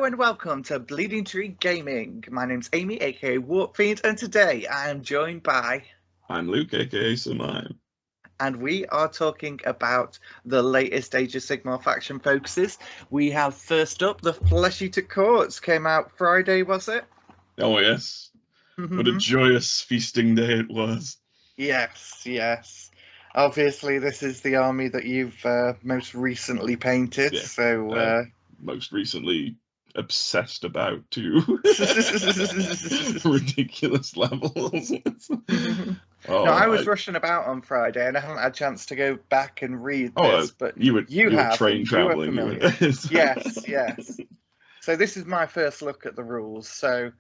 and welcome to Bleeding Tree Gaming. My name's Amy, aka Warpfiend, and today I am joined by... I'm Luke, aka SirMime. And we are talking about the latest Age of Sigmar faction focuses. We have first up the Eater Courts. Came out Friday, was it? Oh yes. What a joyous feasting day it was. Yes. Obviously, this is the army that you've most recently painted, Yeah. so... most recently obsessed about to ridiculous levels. I was rushing about on Friday and I haven't had a chance to go back and read this, but you were have, train traveling. Yes. So this is my first look at the rules, so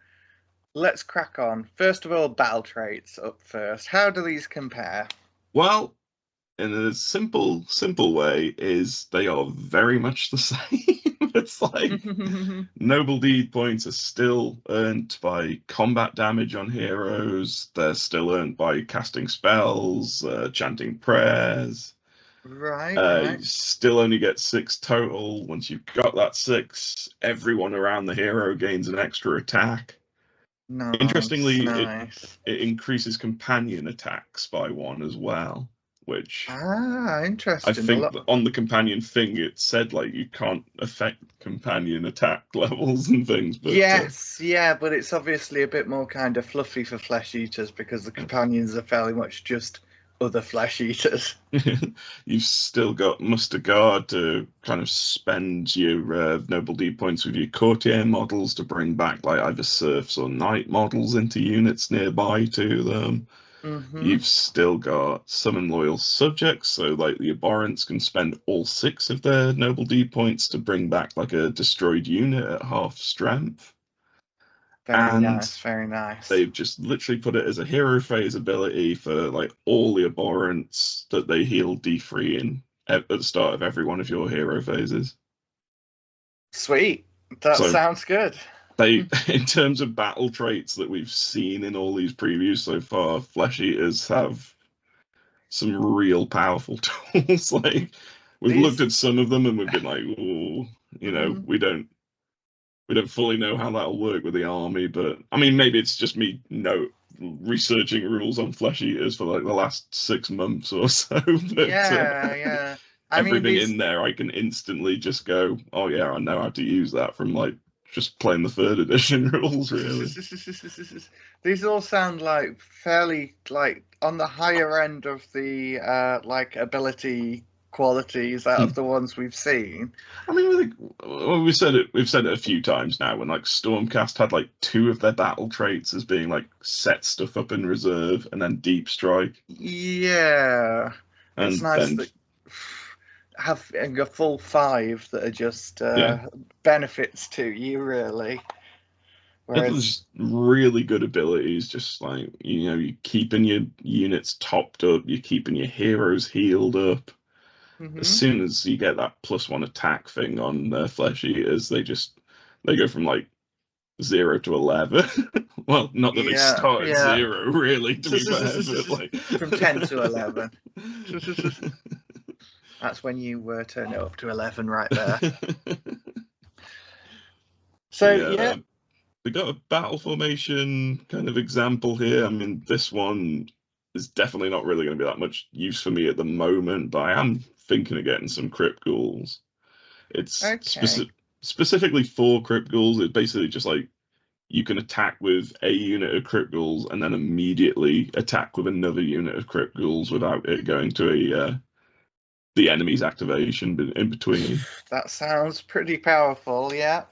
let's crack on. First of all, battle traits up first. How do these compare? Well, in a simple way, is they are very much the same. It's like noble deed points are still earned by combat damage on heroes. They're still earned by casting spells, chanting prayers. Right. You still only get 6 total. Once you've got that 6, everyone around the hero gains an extra attack. Nice, Interestingly, it increases companion attacks by 1 as well. Which interesting. I think on the companion thing it said like you can't affect companion attack levels and things. But but it's obviously a bit more kind of fluffy for flesh eaters because the companions are fairly much just other flesh eaters. You've still got muster guard to kind of spend your noble deed points with your courtier models to bring back like either serfs or knight models into units nearby to them. You've still got summon loyal subjects, so like the abhorrents can spend all 6 of their noble deed points to bring back like a destroyed unit at half strength. Very nice. They've just literally put it as a hero phase ability for like all the abhorrents that they heal D3 at the start of every one of your hero phases. Sweet. That sounds good. In terms of battle traits that we've seen in all these previews so far, Flesh Eaters have some real powerful tools. Like we've looked at some of them and we've been like, oh, we don't fully know how that'll work with the army. But I mean, maybe it's just me researching rules on Flesh Eaters for like the last 6 months or so. But, everything in there, I can instantly just go, oh yeah, I know how to use that from like just playing the 3rd edition rules, really. These all sound like fairly like on the higher end of the like ability qualities out of the ones we've seen. I mean, we've said it a few times now. When like Stormcast had like 2 of their battle traits as being like set stuff up in reserve and then deep strike. Yeah, and it's nice that having a full 5 that are just benefits to you, really. There's really good abilities, just like you're keeping your units topped up, you're keeping your heroes healed up. As soon as you get that +1 attack thing on Flesh Eaters, they go from like 0 to 11. Well, not that they start at 0, really, to be fair, but like from 10 to 11. That's when you turn it up to 11 right there. So, we got a battle formation kind of example here. I mean, this one is definitely not really going to be that much use for me at the moment, but I am thinking of getting some Crypt Ghouls. It's specifically for Crypt Ghouls. It's basically just like you can attack with a unit of Crypt Ghouls and then immediately attack with another unit of Crypt Ghouls without it going to the enemy's activation in between. That sounds pretty powerful, yeah.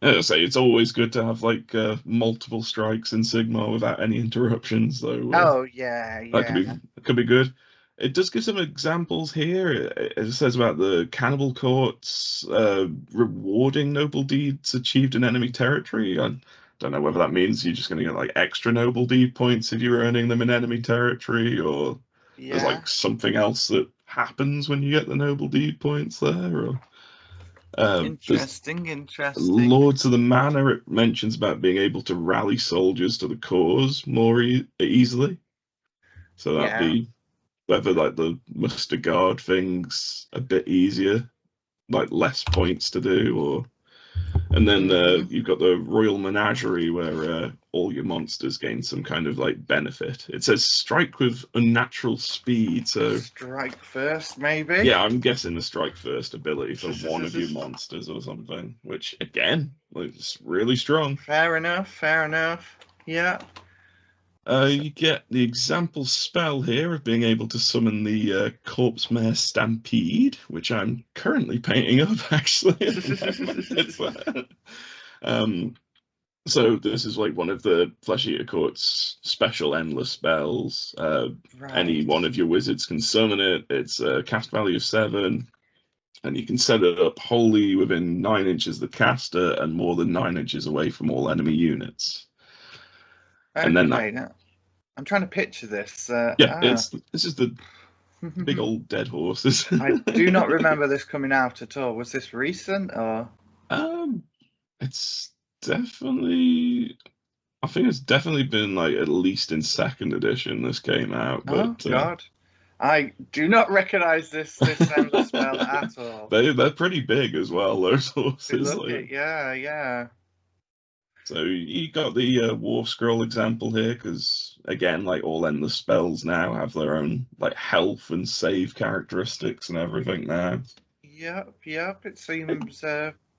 As I say, it's always good to have like multiple strikes in Sigmar without any interruptions. So that could be good. It does give some examples here. It says about the Cannibal Courts rewarding noble deeds achieved in enemy territory. I don't know whether that means you're just going to get like extra noble deed points if you're earning them in enemy territory, or there's like something else that happens when you get the noble deed points there. Or interesting. Lords of the Manor, it mentions about being able to rally soldiers to the cause more easily. So that'd be whether like the muster guard thing's a bit easier, like less points to do, And then you've got the Royal Menagerie, where all your monsters gain some kind of like benefit. It says strike with unnatural speed, so strike first, maybe. Yeah, I'm guessing the strike first ability for one of your monsters or something. Which again, it's really strong. Fair enough. Fair enough. Yeah. You get the example spell here of being able to summon the Corpse Mare Stampede, which I'm currently painting up, actually. So this is like one of the Flesh Eater Courts special endless spells. Any one of your wizards can summon it. It's a cast value of 7, and you can set it up wholly within 9 inches of the caster and more than 9 inches away from all enemy units. Okay, and then now, I'm trying to picture this. This is the big old dead horses. I do not remember this coming out at all. Was this recent or? It's definitely. I think it's definitely been like at least in 2nd edition this came out. But, oh God, I do not recognise this endless spell at all. They're pretty big as well. Those horses. Yeah. So you got the War Scroll example here, because again, like all endless spells now have their own like health and save characteristics and everything now. Yep. It seems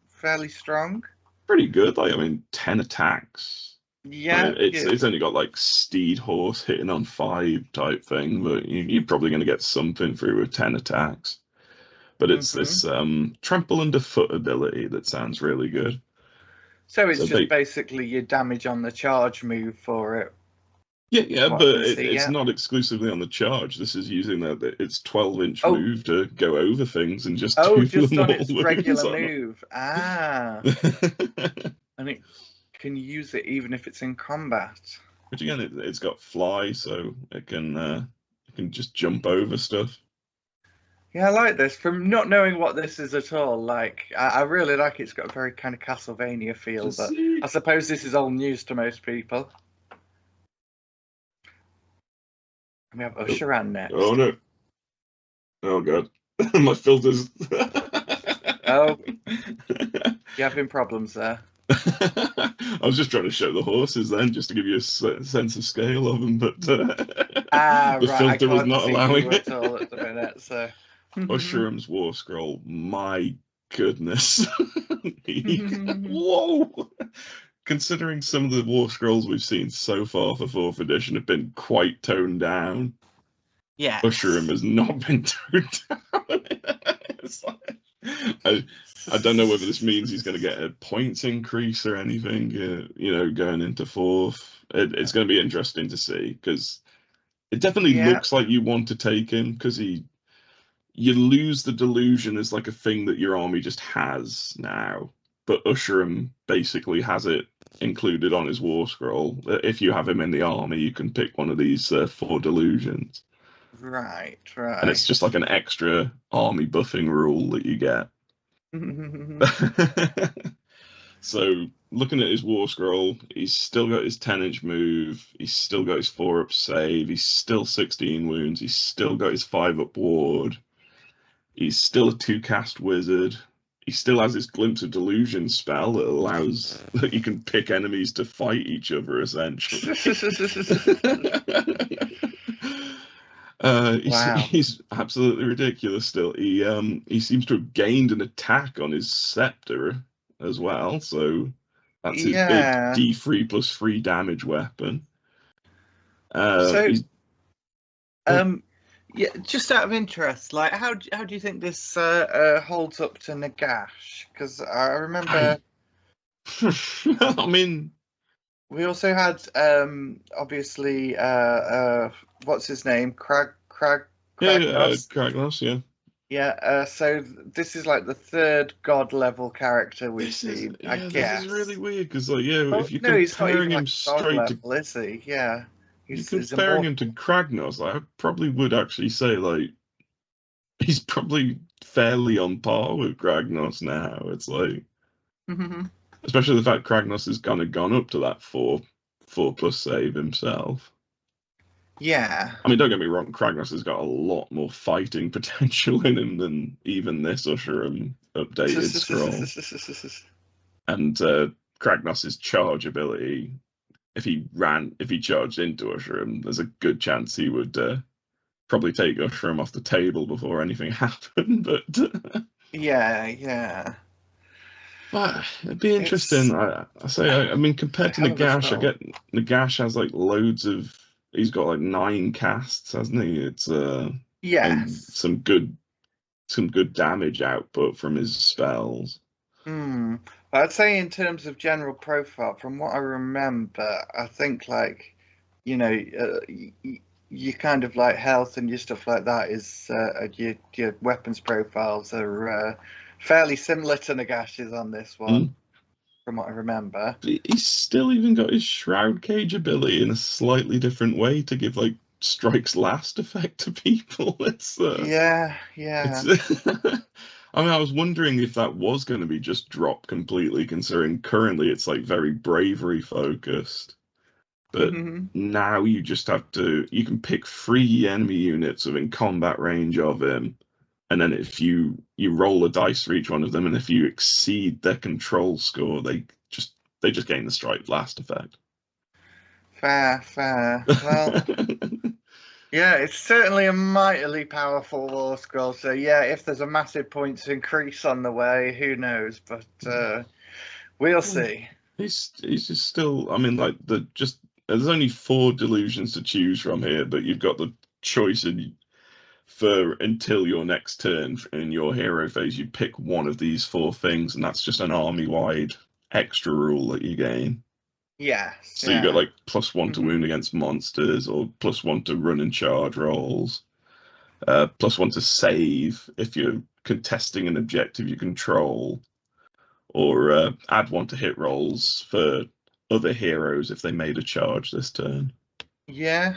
fairly strong. Pretty good. Like 10 attacks. Yeah. It's only got like steed horse hitting on 5 type thing, but you're probably going to get something through with 10 attacks. But it's this trample underfoot ability that sounds really good. So it's just basically your damage on the charge move for it. Yeah, but it's not exclusively on the charge. This is using its 12-inch move to go over things and just do just them on all its regular move. And it can use it even if it's in combat. Which again, it's got fly, so it can just jump over stuff. Yeah, I like this. From not knowing what this is at all, like I really like it. It's got a very kind of Castlevania feel, but I suppose this is all news to most people. And we have Usheran next. Oh no! Oh God, my filters. Oh, you having problems there? I was just trying to show the horses then, just to give you a sense of scale of them, but the filter was not allowing it. At all at the minute, so. Usheram's War Scroll, my goodness. Whoa! Considering some of the War Scrolls we've seen so far for 4th edition have been quite toned down, Usheram has not been toned down. I don't know whether this means he's going to get a points increase or anything, going into 4th. It's going to be interesting to see, because it definitely looks like you want to take him, because you lose the delusion as like a thing that your army just has now, but Usheram basically has it included on his War Scroll. If you have him in the army, you can pick one of these 4 delusions. Right. And it's just like an extra army buffing rule that you get. So looking at his War Scroll, he's still got his 10-inch move, he's still got his 4-up save, he's still 16 wounds, he's still got his 5-up ward. He's still a 2-cast wizard. He still has his Glimpse of Delusion spell that allows that you can pick enemies to fight each other, essentially. He's absolutely ridiculous still. He seems to have gained an attack on his scepter as well, so that's his big D3 plus 3 damage weapon. Yeah, just out of interest, like how do you think this holds up to Nagash? Because I remember. I mean, we also had obviously what's his name, Kragnos. Kragnos, yeah. Yeah, so this is like the 3rd god level character we've seen. I guess this is really weird because, if you're comparing him straight to, is he? Yeah. You're comparing him to Kragnos, I probably would actually say, he's probably fairly on par with Kragnos now. It's like, especially the fact Kragnos has kind of gone up to that 4+ save himself. Yeah. I mean, don't get me wrong, Kragnos has got a lot more fighting potential in him than even this Usheram updated scroll. And Kragnos's charge ability, if he charged into Ushram, there's a good chance he would probably take Ushram off the table before anything happened. But yeah. But it'd be interesting. I mean, compared to Nagash, I get Nagash has like loads of. He's got like 9 casts, hasn't he? It's and some good damage output from his spells. I'd say in terms of general profile, from what I remember, I think like, you know, your kind of like health and your stuff like that is your weapons profiles are fairly similar to Nagash's on this one, from what I remember. He's still even got his Shroud Cage ability in a slightly different way to give like strikes last effect to people. It's yeah. I mean, I was wondering if that was going to be just dropped completely, considering currently it's like very bravery focused. But now you just have to. You can pick 3 enemy units within combat range of him, and then if you roll a dice for each one of them, and if you exceed their control score, they just gain the strike last effect. Fair. Well, yeah, it's certainly a mightily powerful War Scroll. So yeah, if there's a massive points increase on the way, who knows? But we'll see. He's just still. I mean, like there's only 4 delusions to choose from here, but you've got the choice for until your next turn in your hero phase, you pick one of these 4 things, and that's just an army-wide extra rule that you gain. Yes. So you got like +1 to wound against monsters, or +1 to run and charge rolls, +1 to save if you're contesting an objective you control, or add 1 to hit rolls for other heroes if they made a charge this turn. Yeah.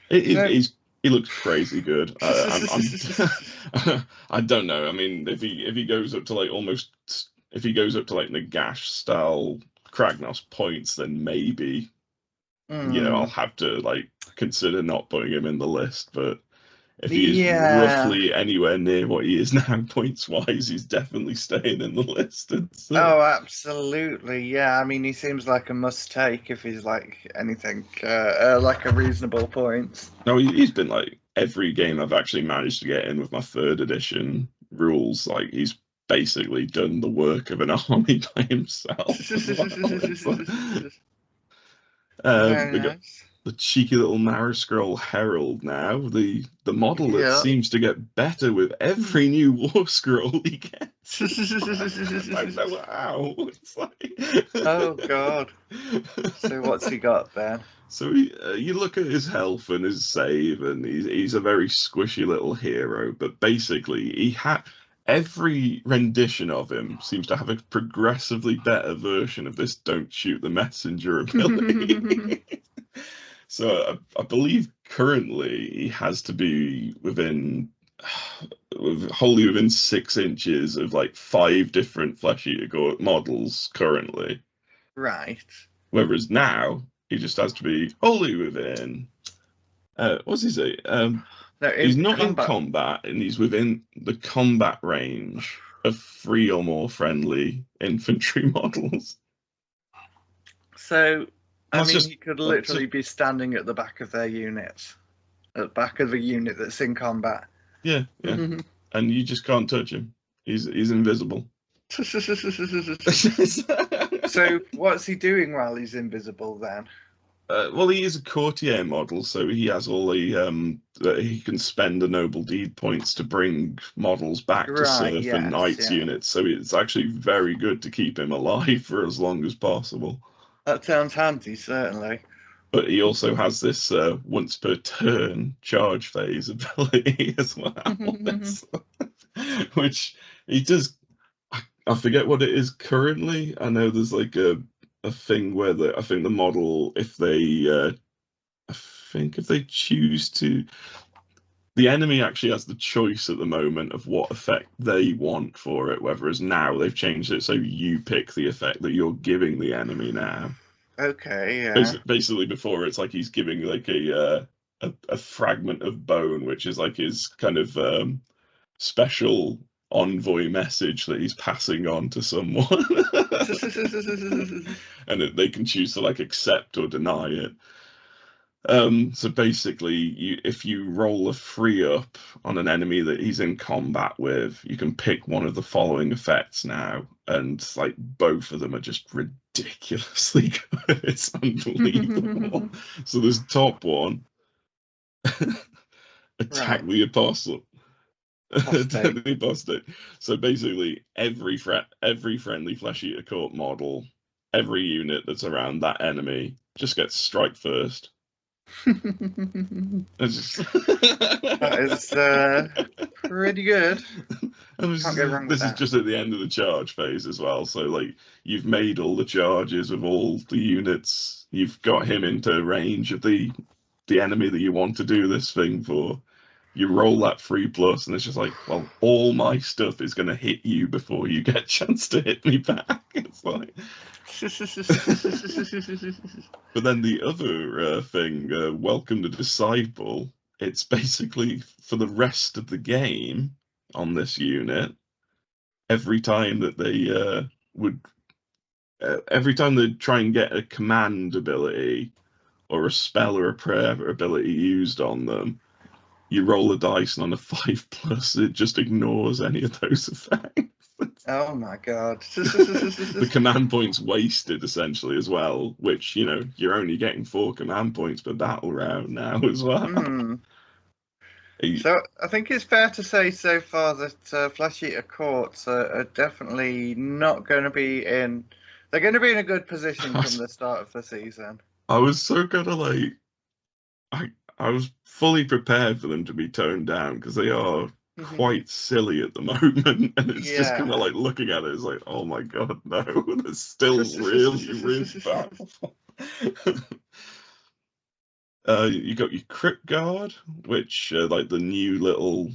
He looks crazy good. I don't know. I mean, if he goes up to like Nagash style Kragnos points, then maybe I'll have to like consider not putting him in the list. But if he is roughly anywhere near what he is now points wise, he's definitely staying in the list. Oh, absolutely, yeah. I mean, he seems like a must take if he's like anything like a reasonable point. No, he's been like every game I've actually managed to get in with my 3rd edition rules. Like he's basically done the work of an army by himself. We got the cheeky little Narrow Scroll Herald now, the model that seems to get better with every new War Scroll he gets. I don't know how. It's like... Oh god. So what's he got then? So you look at his health and his save, and he's a very squishy little hero, but basically every rendition of him seems to have a progressively better version of this "Don't Shoot the Messenger" ability. So I believe currently he has to be wholly within 6 inches of like 5 different Flesh Eater models currently. Right. Whereas now he just has to be wholly within. What's he say? No, he's not in combat, and he's within the combat range of 3 or more friendly infantry models. So, I mean, he could literally be standing at the back of their unit, at the back of a unit that's in combat. Yeah. And you just can't touch him. He's invisible. So, what's he doing while he's invisible then? Well, he is a courtier model, so he has all the he can spend the noble deed points to bring models back to serve for knights units. So it's actually very good to keep him alive for as long as possible. That sounds handy, certainly. But he also has this once per turn charge phase ability as well, which he does. I forget what it is currently. I know there's like a thing where I think the model, if they choose to, the enemy actually has the choice at the moment of what effect they want for it, whereas now they've changed it so you pick the effect that you're giving the enemy now. Okay, yeah. Basically before it's like he's giving like a fragment of bone, which is like his kind of special envoy message that he's passing on to someone. And they can choose to like accept or deny it. So basically, if you roll a 3-up on an enemy that he's in combat with, you can pick one of the following effects now, and like both of them are just ridiculously good. It's unbelievable. So this top one, attack the apostle. Attack the apostate. So basically, every friendly Flesh Eater Court model, every unit that's around that enemy just gets strike first. That is pretty good. Can't go wrong with that. This is just at the end of the charge phase as well. So like you've made all the charges with all the units. You've got him into range of the enemy that you want to do this thing for. You roll that 3+, and it's just like, well, all my stuff is going to hit you before you get a chance to hit me back. It's like. But then the other thing, Welcome the Disciple, it's basically for the rest of the game on this unit, every time that they every time they try and get a command ability or a spell or a prayer ability used on them, you roll a dice, and on a 5+, it just ignores any of those effects. Oh my god. The command points wasted essentially as well, which, you know, you're only getting 4 command points per battle round now as well. So I think it's fair to say so far that Flesh Eater Courts are definitely not going to be in. They're going to be in a good position from the start of the season. I was so kind of like, I was fully prepared for them to be toned down because they are quite silly at the moment, and it's just kind of like looking at it, it's like, oh my god, no, they're still really powerful. You got your Crypt Guard, which like the new little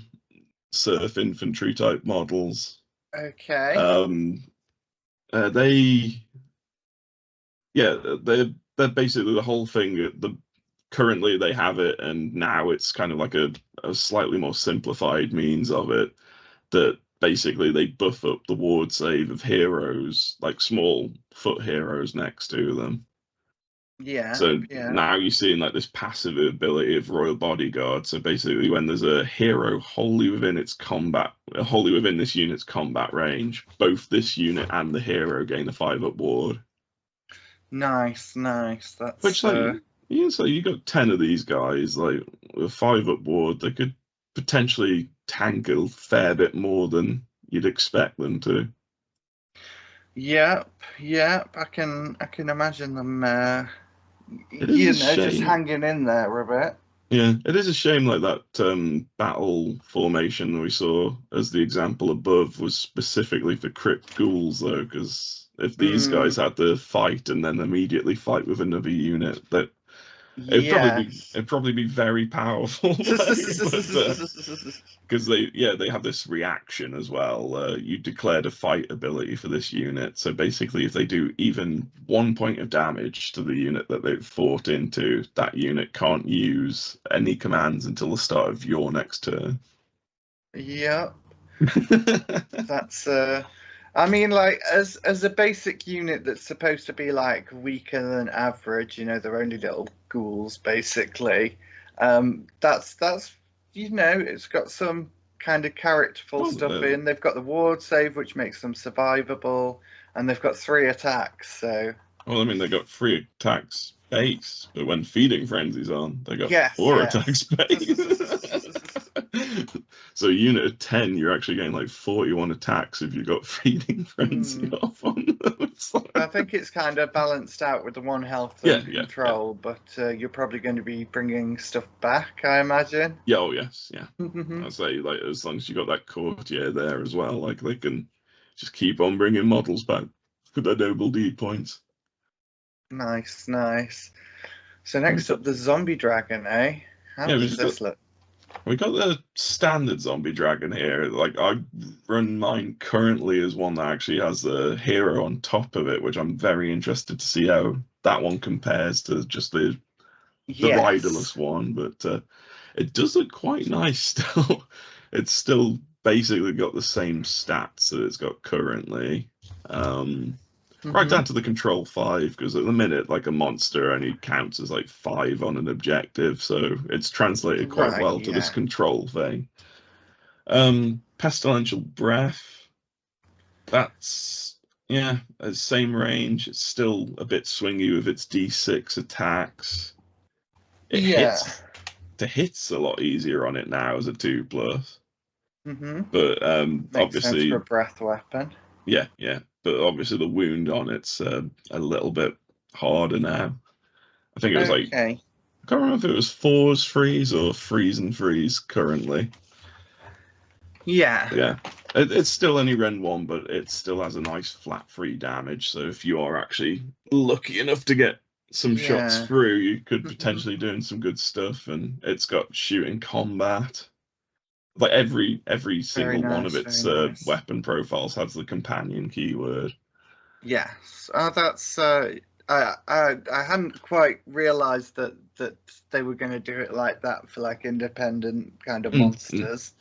surf infantry type models. Okay. They're basically the whole thing. Currently they have it, and now it's kind of like a slightly more simplified means of it, that basically they buff up the ward save of heroes, like small foot heroes next to them. So now you're seeing like this passive ability of Royal Bodyguard. So basically when there's a hero wholly within this unit's combat range, both this unit and the hero gain a 5-up ward. Nice. That's which like so you got 10 of these guys, like with a 5-up ward, they could potentially tank a fair bit more than you'd expect them to. Yep. I can imagine them. Just hanging in there a bit. Yeah, it is a shame like that battle formation we saw as the example above was specifically for Crypt Ghouls though, because if these guys had to fight and then immediately fight with another unit, that it'd probably be very powerful. Because they have this reaction as well. You declared a fight ability for this unit, so basically if they do even 1 point of damage to the unit that they've fought into, that unit can't use any commands until the start of your next turn. Yep. That's I mean, like, as a basic unit that's supposed to be like weaker than average, they're only little ghouls basically. That's it's got some kind of characterful stuff in. They've got the ward save, which makes them survivable, and they've got 3 attacks. So. Well, I mean, they got 3 attacks base, but when Feeding Frenzy's on, they got 4 attacks base. So a unit of 10, you're actually getting like 41 attacks if you've got Feeding Frenzy off on them. I think it's kind of balanced out with the 1 health and control, but you're probably going to be bringing stuff back, I imagine. Yeah, oh yes, yeah. I'd say like as long as you got that courtier there as well, like they can just keep on bringing models back for their noble deed points. Nice. So next up, the zombie dragon, eh? How does this look? We got the standard zombie dragon here. Like I run mine currently as one that actually has a hero on top of it, which I'm very interested to see how that one compares to just the riderless one. But it does look quite nice still. It's still basically got the same stats that it's got currently. Right down to the control 5, because at the minute, like, a monster only counts as like 5 on an objective, so it's translated quite well to this control thing. Pestilential Breath, that's, yeah, same range. It's still a bit swingy with its D6 attacks. It hits. The hit's a lot easier on it now as a 2+. But makes obviously sense for a breath weapon. Yeah. But obviously the wound on it's a little bit harder now. I think it was like, I can't remember if it was 4's freeze or freeze and freeze currently. Yeah. It's still only Ren 1, but it still has a nice flat free damage. So if you are actually lucky enough to get some shots through, you could potentially doing some good stuff. And it's got shooting combat. Like every single one of its weapon profiles has the companion keyword. Yes, that's. I hadn't quite realised that they were going to do it like that for like independent kind of monsters.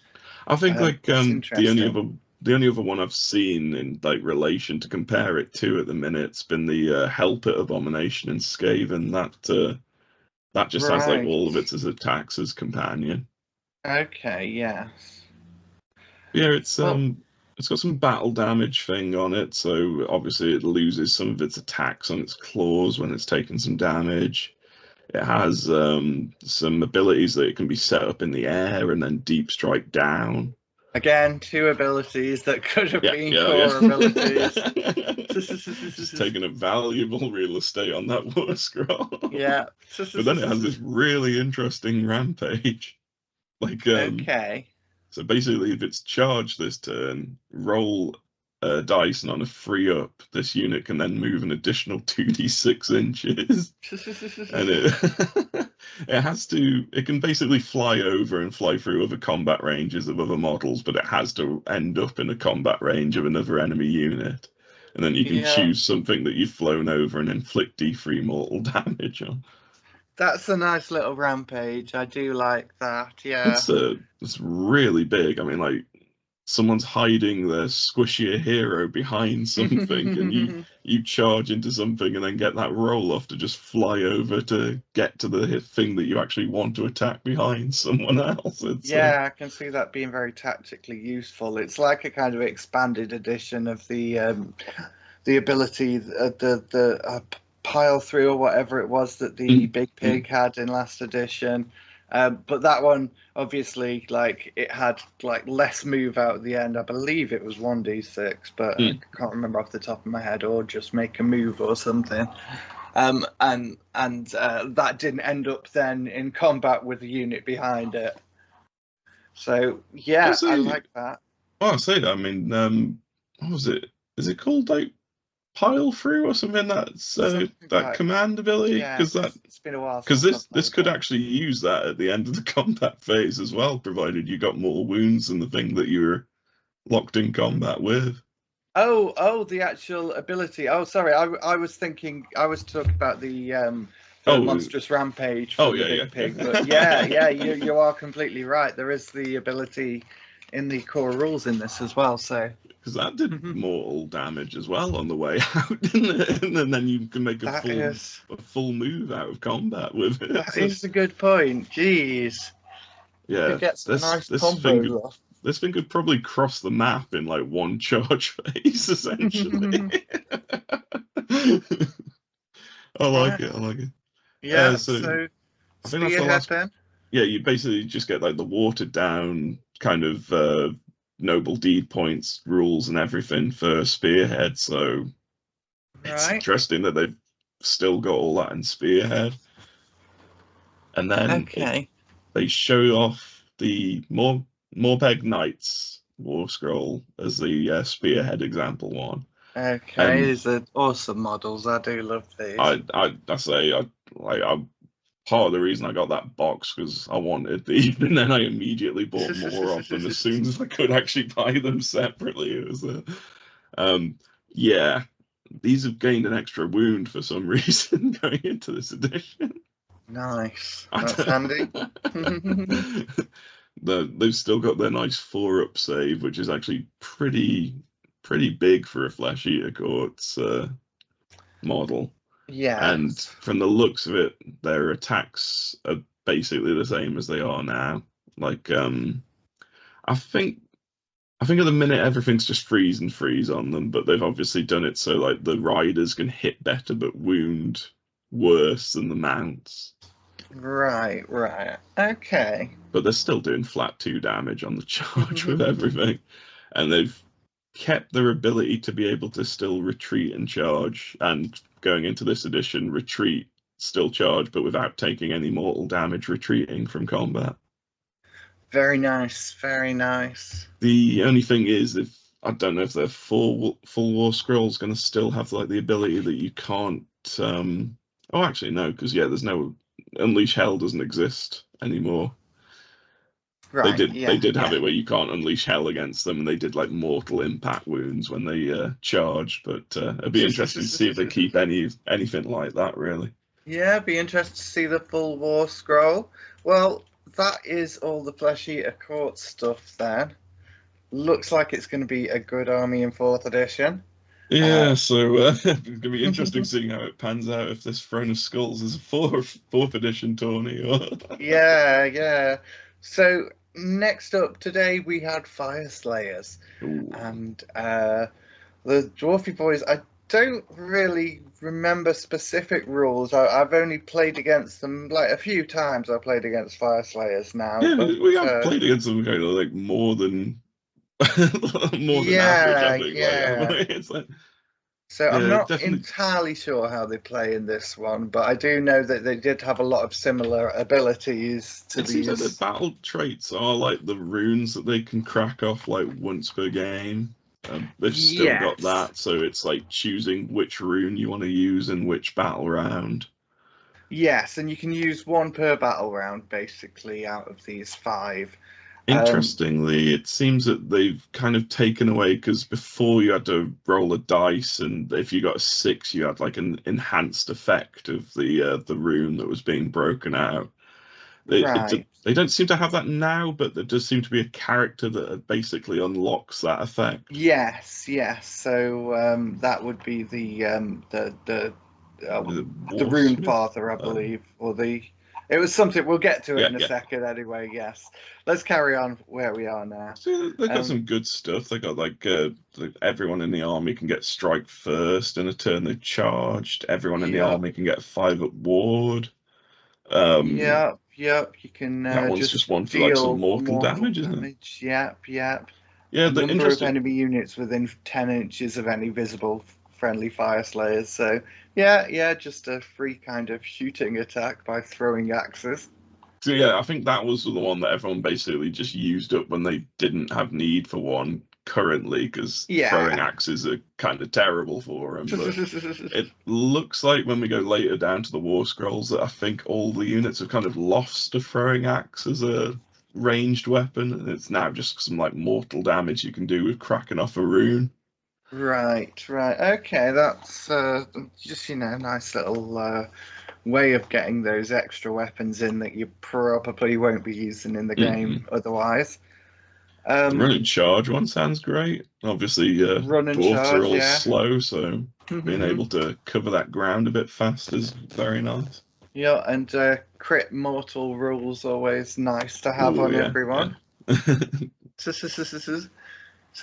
I think like the only other one I've seen in like relation to compare it to at the minute's been the Helpit Abomination in Skaven. That just has like all of its attacks as companion. Okay, yes. Yeah, it's got some battle damage thing on it, so obviously it loses some of its attacks on its claws when it's taken some damage. It has some abilities that it can be set up in the air and then deep strike down. Again, 2 abilities that could have been core abilities. Just taking up valuable real estate on that water scroll. Yeah. But then it has this really interesting rampage. Like, so basically, if it's charged this turn, roll a dice, and on a 3-up, this unit can then move an additional 2d6 inches. And it can basically fly over and fly through other combat ranges of other models, but it has to end up in a combat range of another enemy unit. And then you can choose something that you've flown over and inflict D3 mortal damage on. That's a nice little rampage. I do like that. Yeah. It's really big. I mean, like, someone's hiding their squishier hero behind something, and you charge into something and then get that roll off to just fly over to get to the thing that you actually want to attack behind someone else. I can see that being very tactically useful. It's like a kind of expanded edition of the ability, the pile through or whatever it was that the Big Pig had in last edition. But that one, obviously, like, it had like less move out at the end. I believe it was 1d6, but I can't remember off the top of my head, or just make a move or something. And that didn't end up then in combat with the unit behind it. So yeah, I like that. Well, I say that. I mean, what was it? Is it called like pile through or something? That's that command ability, because it's been a while. Because this could actually use that at the end of the combat phase as well, provided you got more wounds than the thing that you're locked in combat with. Oh, the actual ability. Oh, sorry, I was talking about the monstrous rampage for the Big Pig. But you are completely right. There is the ability in the core rules in this as well. So because that did mortal damage as well on the way out, didn't it? And then you can make a full move out of combat with it. That is a good point. Jeez. Yeah, this thing could probably cross the map in like one charge phase, essentially. I like it. Yeah, so I think that's the last then. Yeah, you basically just get like the watered down kind of noble deed points rules and everything for Spearhead, so it's interesting that they've still got all that in Spearhead. And then they show off the Morpeg Knights War Scroll as the Spearhead example one. Okay, these are awesome models. I do love these. Part of the reason I got that box because I wanted these, and then I immediately bought more of them as soon as I could actually buy them separately. It was these have gained an extra wound for some reason going into this edition. Nice. That's handy. they've still got their nice 4-up save, which is actually pretty big for a Flesh Eater Courts model. Yeah. And from the looks of it, their attacks are basically the same as they are now. Like, I think at the minute everything's just freeze and freeze on them, but they've obviously done it so like the riders can hit better but wound worse than the mounts. Right. Okay. But they're still doing flat 2 damage on the charge with everything. And they've kept their ability to be able to still retreat and charge, and going into this edition, retreat, still charge, but without taking any mortal damage retreating from combat. Very nice. The only thing is, if I don't know if their full War Scroll's going to still have like the ability that you can't. Oh, actually no, because there's no Unleash Hell doesn't exist anymore. Right. They did have it where you can't unleash hell against them, and they did like mortal impact wounds when they charged. But it'd be interesting to see if they keep anything like that, really. Yeah, be interested to see the full War Scroll. Well, that is all the Flesh Eater Court stuff then. Looks like it's going to be a good army in 4th edition. Yeah, so it's going to be interesting seeing how it pans out if this Throne of Skulls is a 4th edition tourney. Or... Yeah. So next up today we had Fyreslayers. Ooh. And the Dwarfy Boys, I don't really remember specific rules. I've only played against them like a few times. I played against Fyreslayers now. Yeah, but, we have played against them kind of like more than average, I think. Yeah. It's like, so I'm not entirely sure how they play in this one, but I do know that they did have a lot of similar abilities to these. Seems like the battle traits are like the runes that they can crack off like once per game. They've still got that, so it's like choosing which rune you want to use in which battle round. Yes, and you can use 1 per battle round basically out of these 5. Interestingly, it seems that they've kind of taken away, because before you had to roll a dice, and if you got a 6, you had like an enhanced effect of the rune that was being broken out. They don't seem to have that now, but there does seem to be a character that basically unlocks that effect. Yes. So that would be the Rune Father, I believe, or the. It was something. We'll get to it in a second, anyway. Yes, let's carry on where we are now. So they've got some good stuff. They got like everyone in the army can get strike first in a turn they charged. Everyone in the army can get a 5-up ward. Yep. You can. That one's just one for like some mortal damage, isn't it? Yep. Yeah, the number of enemy units within 10 inches of any visible friendly Fyreslayers. So yeah, just a free kind of shooting attack by throwing axes. So yeah, I think that was the one that everyone basically just used up when they didn't have need for one currently, because throwing axes are kind of terrible for them. But it looks like when we go later down to the War Scrolls that I think all the units have kind of lost a throwing axe as a ranged weapon, and it's now just some like mortal damage you can do with cracking off a rune. Right. Okay, that's just a nice little way of getting those extra weapons in that you probably won't be using in the game otherwise. The run and charge one sounds great. Obviously, dwarves are all slow, so being able to cover that ground a bit fast is very nice. Yeah, and crit mortal rules always nice to have on everyone. So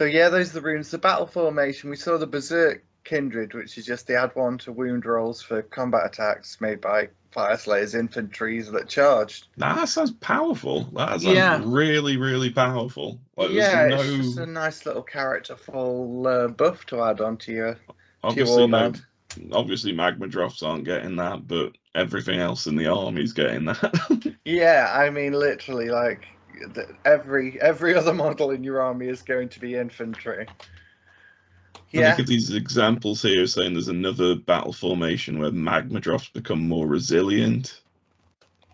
those are the runes. The battle formation, we saw the Berserk Kindred, which is just the add 1 to wound rolls for combat attacks made by Fyreslayers infantries that charged. That sounds powerful. That sounds really, really powerful. Like, it's just a nice little characterful buff to add onto your warband. Obviously, Magmadroths aren't getting that, but everything else in the army's getting that. Yeah, I mean, literally, like every other model in your army is going to be infantry. Look at these examples here saying there's another battle formation where Magmadroths become more resilient.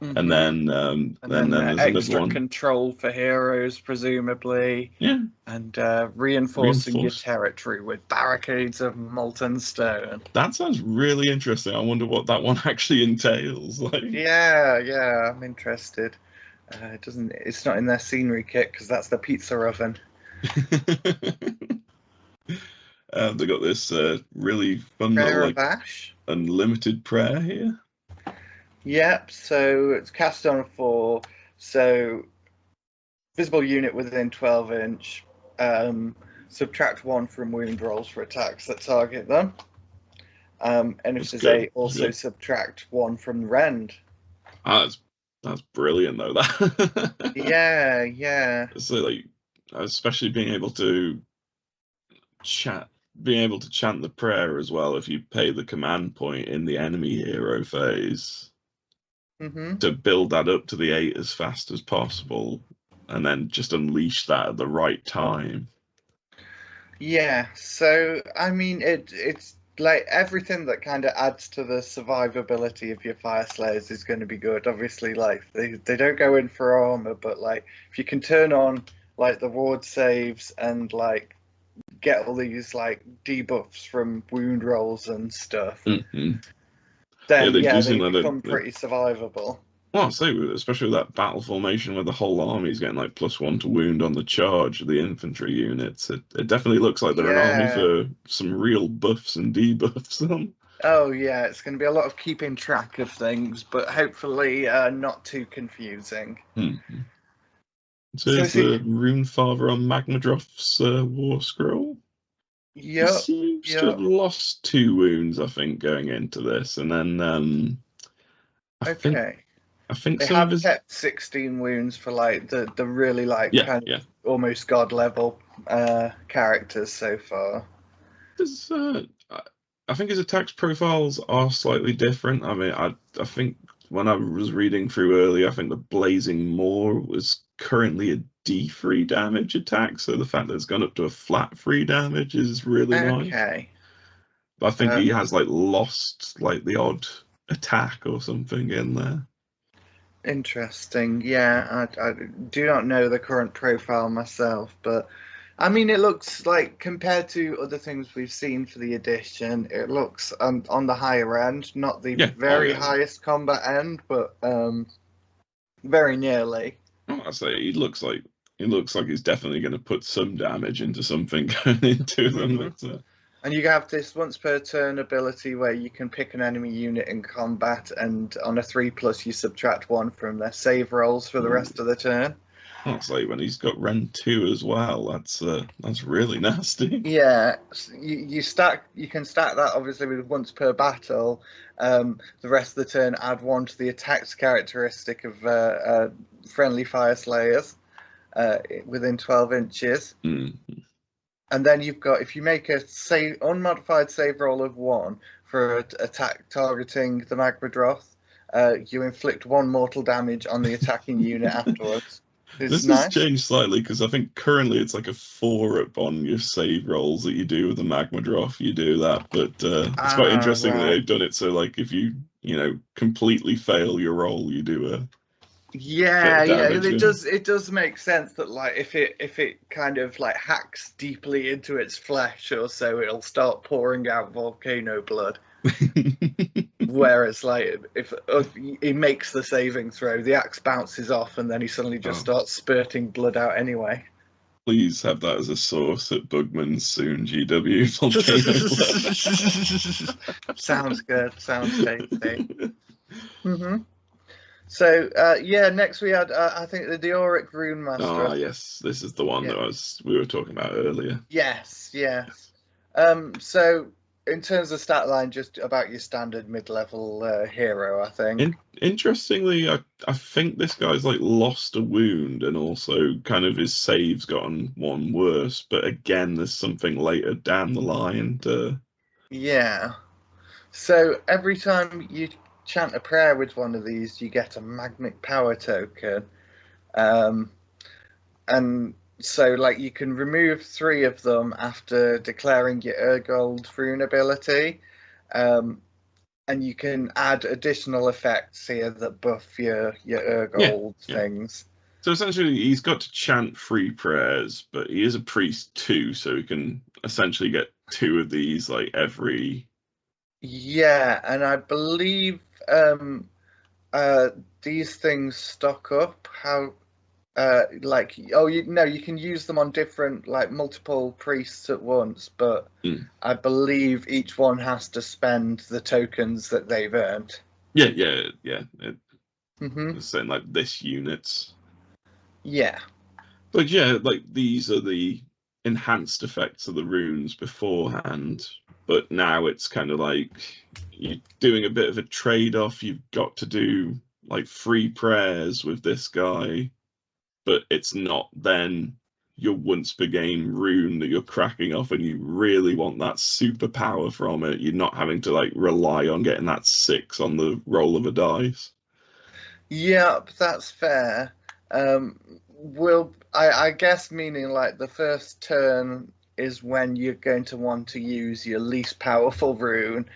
And then there's extra one. Control for heroes, presumably. Yeah. And reinforcing your territory with barricades of molten stone. That sounds really interesting. I wonder what that one actually entails. Like. Yeah, I'm interested. It doesn't. It's not in their scenery kit because that's the pizza oven. They got this really fun Prayer little of Ash. unlimited prayer here. Yep. So it's cast on 4. So visible unit within 12 inch. Subtract 1 from wound rolls for attacks that target them. And if there's 8, also subtract 1 from the rend. That's brilliant though. That yeah. So like, especially being able to chant the prayer as well if you pay the command point in the enemy hero phase to build that up to the 8 as fast as possible, and then just unleash that at the right time. Yeah. So I mean, it's like everything that kind of adds to the survivability of your Fyreslayers is going to be good. Obviously, like they don't go in for armor, but like if you can turn on like the ward saves and like get all these like debuffs from wound rolls and stuff, then they become pretty survivable. Well, I'll say, especially with that battle formation where the whole army is getting like +1 to wound on the charge of the infantry units, it definitely looks like they're an army for some real buffs and debuffs. Oh yeah, it's going to be a lot of keeping track of things, but hopefully not too confusing. So it's the Rune Father on Magmadroth's War Scroll. Yep. He seems to have lost 2 wounds, I think, going into this, and then I think they have kept 16 wounds for like the really like kind of almost god level characters so far. I think his attacks profiles are slightly different. I mean, I think when I was reading through earlier, I think the Blazing Maw was currently a D3 damage attack, so the fact that it's gone up to a flat 3 damage is really nice. Okay. But I think he has like lost like the odd attack or something in there. Interesting. Yeah, I do not know the current profile myself, but I mean, it looks like compared to other things we've seen for the edition, it looks on the higher end, not the very highest combat end, but very nearly. I say he looks like he's definitely going to put some damage into something going into them. And you have this once per turn ability where you can pick an enemy unit in combat, and on a 3+ you subtract 1 from their save rolls for the rest of the turn. That's like when he's got Rend 2 as well. That's really nasty. Yeah, you can stack that obviously with once per battle. The rest of the turn, add 1 to the attacks characteristic of friendly Fyreslayers within 12 inches. And then you've got, if you make a unmodified save roll of 1 for an attack targeting the Magmadroth, you inflict 1 mortal damage on the attacking unit afterwards. This has changed slightly because I think currently it's like a 4-up on your save rolls that you do with the Magmadroth. You do that, but it's quite interesting that they've done it so like if you completely fail your roll, you do a it does make sense that like if it kind of like hacks deeply into its flesh or so, it'll start pouring out volcano blood. Whereas like if he makes the saving throw, the axe bounces off and then he suddenly just starts spurting blood out anyway. Please have that as a source at Bugman's soon, GW. Sounds good. Sounds tasty. So next we had I think the Deoric Rune Master. Oh yes, this is the one that we were talking about earlier. Yes. So in terms of stat line, just about your standard mid-level hero, I think. Interestingly, I think this guy's like lost a wound and also kind of his save's gotten 1 worse. But again, there's something later down the line to. Yeah. So every time you chant a prayer with one of these, you get a magnic power token, and so like you can remove 3 of them after declaring your Urgold rune ability, and you can add additional effects here that buff your Urgold things. So essentially he's got to chant 3 prayers, but he is a priest too, so he can essentially get 2 of these like every. Yeah, and I believe these things stock up? How like you can use them on different like multiple priests at once, but I believe each one has to spend the tokens that they've earned. Yeah. Mm-hmm. Saying like this units. Yeah. But yeah, like these are the enhanced effects of the runes beforehand, but now it's kind of like you're doing a bit of a trade-off. You've got to do like 3 prayers with this guy, but it's not then your once per game rune that you're cracking off, and you really want that superpower from it. You're not having to like rely on getting that 6 on the roll of a dice. Yep, that's fair. I guess meaning like the first turn is when you're going to want to use your least powerful rune,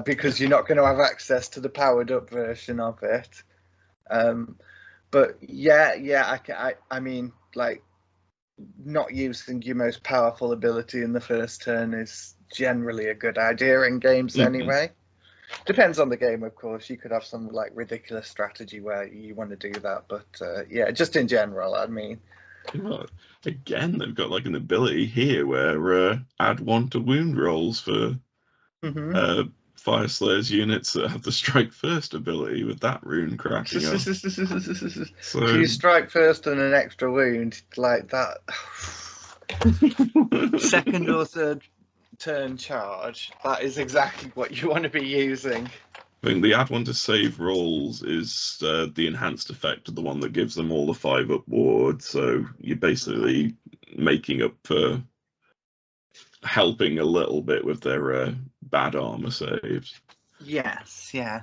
because you're not going to have access to the powered up version of it. But I mean, like, not using your most powerful ability in the first turn is generally a good idea in games anyway. Depends on the game, of course. You could have some like ridiculous strategy where you want to do that, but just in general, I mean. Well, again, they've got like an ability here where add 1 to wound rolls for Fyreslayers units that have the strike first ability with that rune cracking up. So if you strike first and an extra wound like that, second or third turn charge, that is exactly what you want to be using. I think the add 1 to save rolls is the enhanced effect of the one that gives them all the 5 up ward, so you're basically making up for helping a little bit with their bad armor saves. Yes, yeah.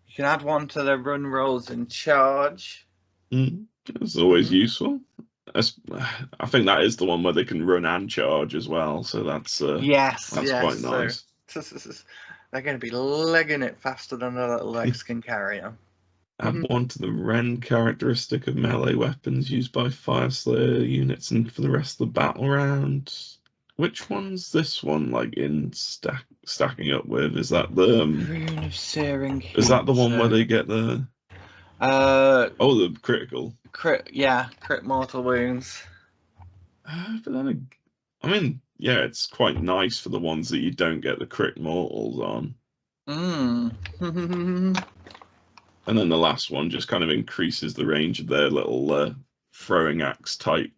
You can add 1 to their run rolls and charge. It's always useful. I think that is the one where they can run and charge as well, so that's quite nice. So, they're going to be legging it faster than their little legs can carry them. Add 1 to the rend characteristic of melee weapons used by Fyreslayer units and for the rest of the battle round. Which one's this one like in stacking up with? Is that the Rune of Searing? Is that the one where they get the the critical? Crit mortal wounds. But then, I mean, yeah, it's quite nice for the ones that you don't get the crit mortals on. And then the last one just kind of increases the range of their little throwing axe type.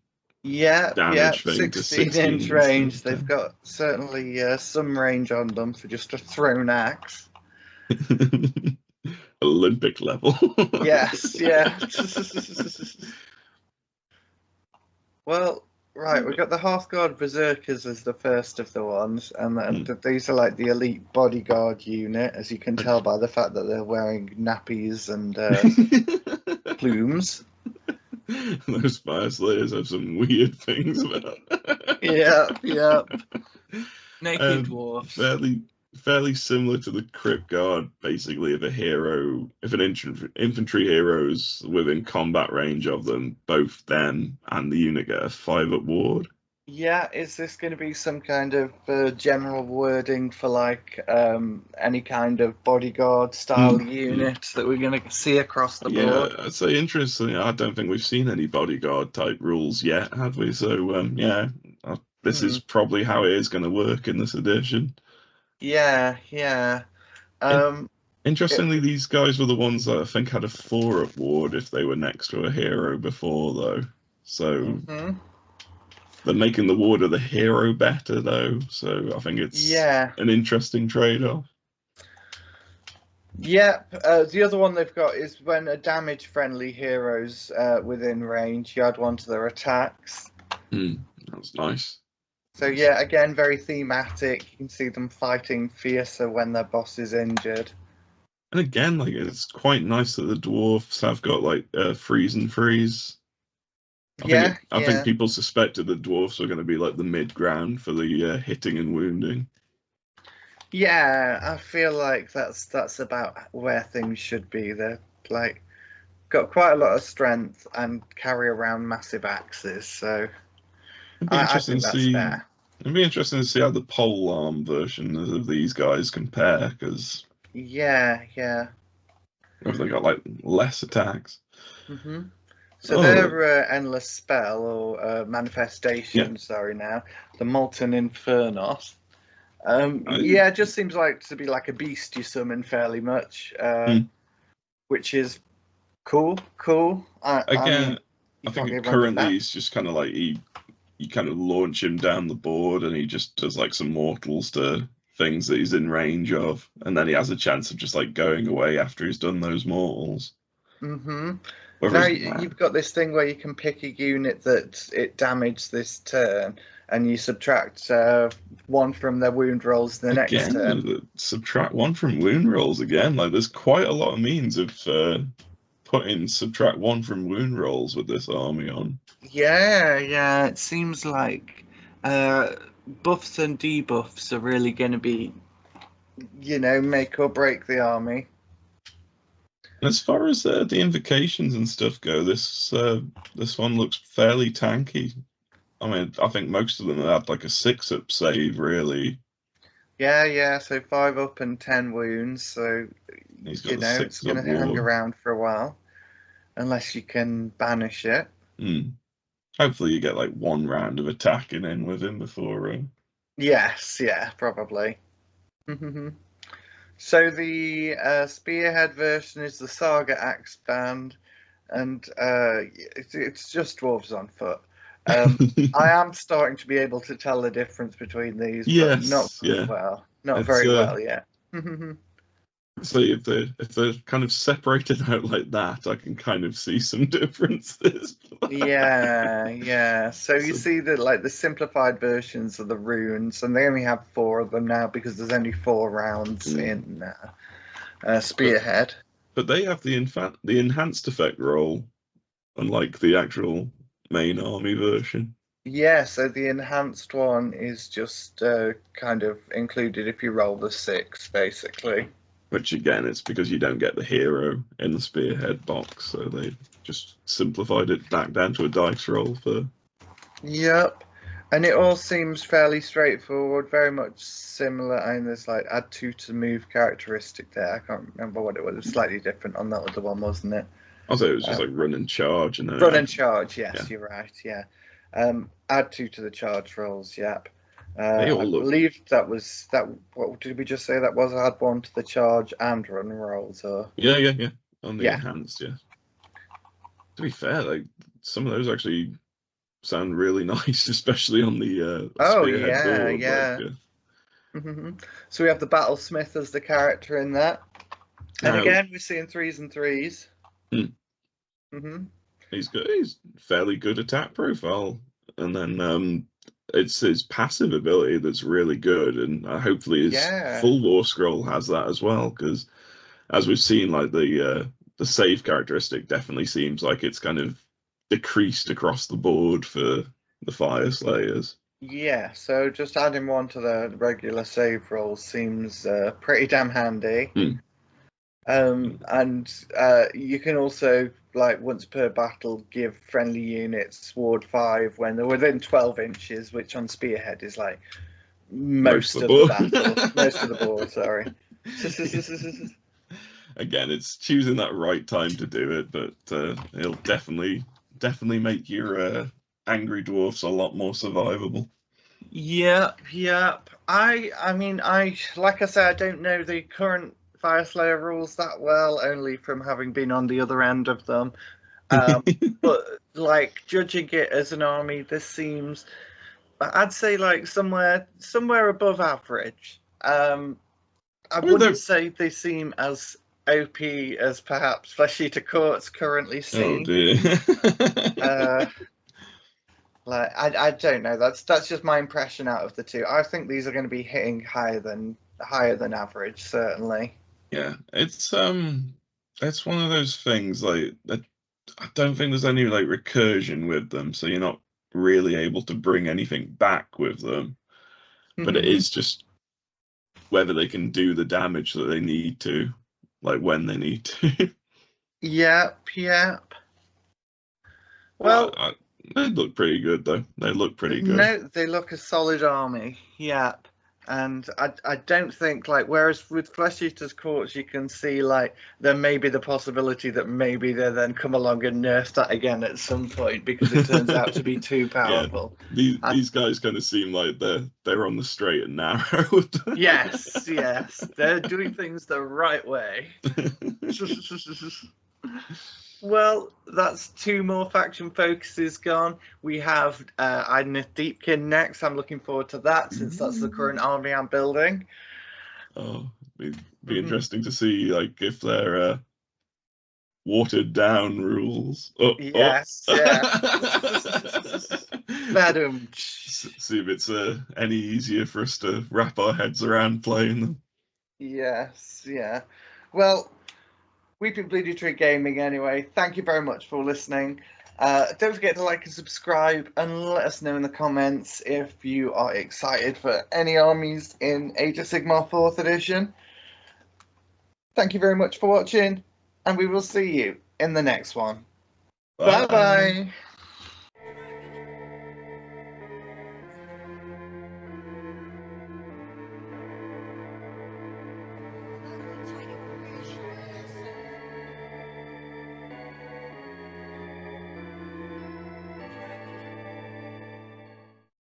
Damage thing 16-inch range. They've got certainly some range on them for just a thrown axe. Olympic level. Yes, yeah. Well, right, we've got the Hearthguard Berserkers as the first of the ones, and these are like the elite bodyguard unit, as you can tell by the fact that they're wearing nappies and plumes. Those Fyreslayers have some weird things about. Yeah. Naked dwarfs. Fairly similar to the Crypt Guard, basically, if an infantry hero's within combat range of them, both them and the unit get a 5 up ward. Yeah, is this going to be some kind of general wording for like any kind of bodyguard style unit that we're going to see across the board? Yeah, I'd say interestingly, I don't think we've seen any bodyguard type rules yet, have we? So this is probably how it is going to work in this edition. Yeah. Interestingly, these guys were the ones that I think had a 4 up ward if they were next to a hero before, though. So they're making the ward of the hero better, though. So I think it's an interesting trade-off. Yep. The other one they've got is when a damage-friendly hero's within range, you add 1 to their attacks. That's nice. So yeah, again, very thematic. You can see them fighting fiercer when their boss is injured. And again, like it's quite nice that the dwarfs have got like freeze and freeze. I think people suspected the dwarfs were going to be like the mid ground for the hitting and wounding. Yeah, I feel like that's about where things should be. They're like got quite a lot of strength and carry around massive axes, so I think that's fair. It'd be interesting to see how the pole arm version of these guys compare, because Have they got like less attacks? hmm So Oh, their endless spell or yeah. manifestation, sorry now, the Molten Infernos. I, Yeah, it just seems like to be like a beast you summon fairly much, hmm. which is cool, cool. I Again, mean, you I can't think get wrong with currently that. he's just kind of like you kind of launch him down the board and he just does like some mortals to things that he's in range of, and then he has a chance of just like going away after he's done those mortals. hmm Now Whereas you've got this thing where you can pick a unit that it damaged this turn, and you subtract one from their wound rolls the next turn. again, subtract one from wound rolls again. Like there's quite a lot of means of putting subtract one from wound rolls with this army on. Yeah, yeah, it seems like buffs and debuffs are really going to be, make or break the army. As far as the invocations and stuff go, this one looks fairly tanky. I mean, I think most of them had like a 6-up save, really. Yeah, yeah, so 5 up and 10 wounds, so He's got the it's 6-up going to hang ward. around for a while, unless you can banish it. Hmm. Hopefully, you get like one round of attacking in with him before. Yes, yeah, probably. So the spearhead version is the Saga Axe band, and it's just dwarves on foot. I am starting to be able to tell the difference between these, but not Yes, very yeah. well. Not It's very well yet. so if they're kind of separated out like that, I can kind of see some differences. Yeah, yeah. So you So, see that like the simplified versions of the runes, and they only have 4 of them now because there's only 4 rounds mm. in but Spearhead. but they have the enhanced effect roll, unlike the actual main army version. Yeah, so the enhanced one is just kind of included if you roll the 6, basically. Which again, it's because you don't get the hero in the spearhead box, so they just simplified it back down to a dice roll for. Yep. And it all seems fairly straightforward, very much similar. I mean, there's like add 2 to move characteristic there. I can't remember what it was. It was slightly different on that other one, wasn't it? I'll say it was just Uh, like run and charge, and then Run and charge, yeah, yes, you're right, yeah. Add 2 to the charge rolls, yep. they I all look. believe that was that. What did we just say that was? Add 1 to the charge and run rolls, or Yeah. On the yeah. enhanced, yeah. To be fair, like some of those actually sound really nice, especially on the Oh spearhead yeah, board. Like, yeah. So we have the Battlesmith as the character in that, and now again we're seeing 3s and 3s. hmm, hmm he's good. He's fairly good attack profile, and then it's his passive ability that's really good, and hopefully his Yeah, full war scroll has that as well. Because as we've seen, like the save characteristic definitely seems like it's kind of decreased across the board for the Fyreslayers. yeah. So just adding 1 to the regular save roll seems pretty damn handy. Hmm. And you can also, like, once per battle, give friendly units Ward 5 when they're within 12 inches, which on Spearhead is like Most most of the of the board. battle. Most of the board, sorry. Again, it's choosing that right time to do it, but it'll definitely make your angry dwarfs a lot more survivable. Yep, yep. I mean, like I said, I don't know the current Fyreslayer rules that well, only from having been on the other end of them. But like judging it as an army, this seems, I'd say, like somewhere above average. I I mean, wouldn't say they seem as OP as perhaps Eater Courts currently oh seem. dear. Uh, like I don't know. That's just my impression out of the two. I think these are going to be hitting higher than average, certainly. Yeah, it's one of those things like that. I don't think there's any like recursion with them, so you're not really able to bring anything back with them. But it is just whether they can do the damage that they need to, like when they need to. Yep, yep. Well, They look pretty good though. They look pretty good. no, they look a solid army. Yep. And I don't think, like, whereas with Flesh Eater's Courts you can see like there may be the possibility that maybe they then come along and nerf that again at some point because it turns out to be too powerful. These guys kind of seem like they're on the straight and narrow. Yes, they're doing things the right way. Well, that's 2 more faction focuses gone. We have Idoneth Deepkin next. I'm looking forward to that since that's the current army I'm building. Oh, it'd be interesting to see like if they're watered down rules. Yes, yeah. Madam. See if it's any easier for us to wrap our heads around playing them. Yes, yeah. Well, we've been Bleedy Tree Gaming anyway. Thank you very much for listening. Don't forget to like and subscribe and let us know in the comments if you are excited for any armies in Age of Sigmar 4th edition. Thank you very much for watching, and we will see you in the next one. Bye-bye.